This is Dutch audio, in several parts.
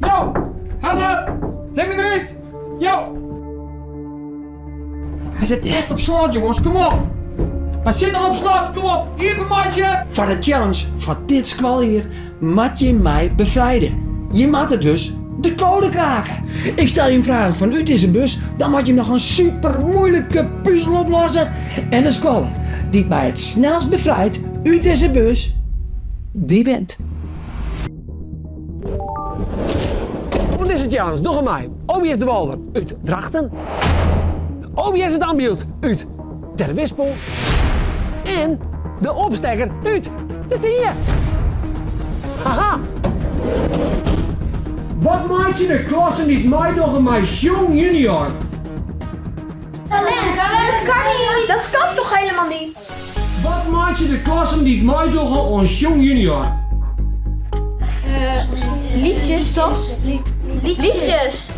Yo! Hanne! Leg me eruit! Yo! Hij zit eerst op slot, jongens, kom op! Hij zit nog op slot, kom op! Hier, maatje! Voor de challenge van dit squal hier, moet je mij bevrijden. Je moet er dus de code kraken. Ik stel je een vraag van uit deze bus, dan moet je nog een super moeilijke puzzel oplossen. En de squaller die mij het snelst bevrijdt uit deze bus, die wint. Wat is de challenge? Nog een mij. OBS de Walder uit Drachten. OBS het aanbeeld uit Ter Wispel. En de opstekker uit de Tier. Haha! Wat maakt je de klasse niet meedoen met Jong Junior? Dat kan niet. Dat kan toch helemaal niet? Wat maakt je de klasse niet meedoen ons Jong Junior? Liedjes toch? Liedjes.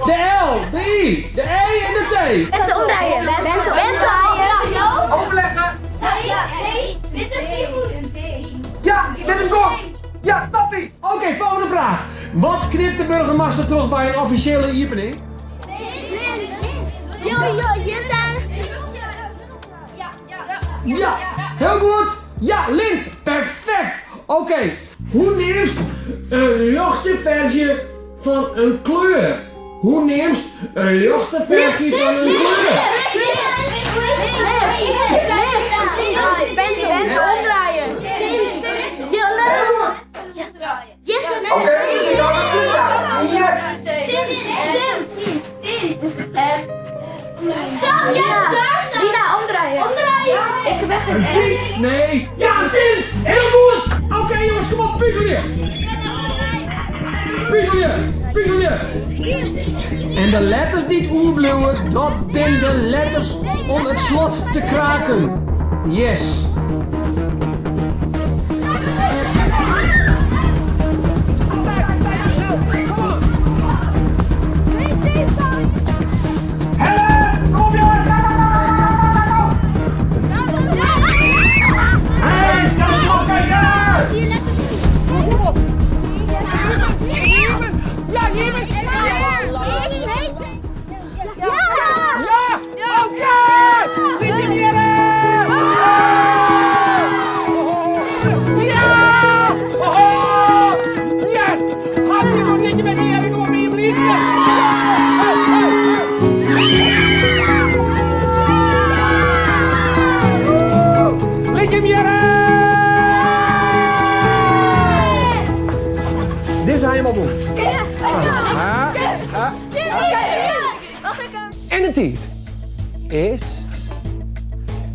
De L, de I, de E en de T. Bente omdraaien. Bente omdraaien. Overleggen. Ja, nee, dit is niet goed. Ja, ik ben hem kort. Ja, stop niet. Oké, volgende vraag. Wat knipt de burgemeester terug bij een officiële opening? Ja, heel goed. Ja, lint. Perfect. Oké, hoe neemt een lichte versie van een kleur? Hoe neemt een lichte versie van een kleur? Bente omdraaien. Oké, ik kan het goed aan. Yes. Lina, omdraaien. Ik heb echt Een tint? Nee. Ja, een tint. Heel goed. Oké, jongens, kom op, puzzel je. Puzzel je. En de letters niet oerbluwen, dat zijn de letters om het slot te kraken. Yes. Dit zijn helemaal doen. En de tijd is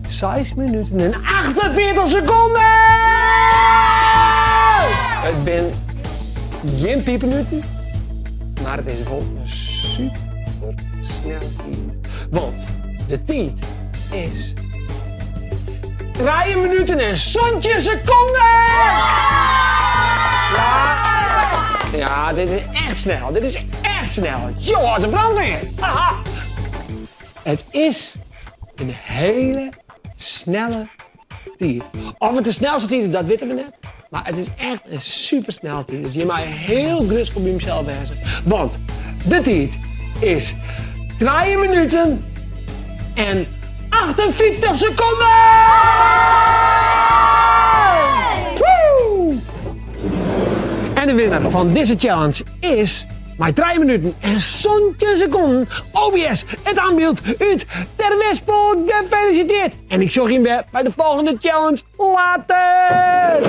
6 minuten en 48 seconden! Het ben geen piepenminuten, maar het is wel een super snel tijd. Want de tijd is 3 minuten en zontje seconden! Ja, dit is echt snel. Joh, de brandweer! Aha. Het is een hele snelle tijd. Of het de snelste tijd is, dat weten we net. Maar het is echt een super snelle tijd. Dus je mag heel gerust op jezelf wezen. Want de tijd is 3 minuten en 58 seconden! En de winnaar van deze challenge is met 3 minuten en zontje seconden OBS het aanbeeld uit Ter Wispel. Gefeliciteerd! En ik zorg je weer bij de volgende challenge later!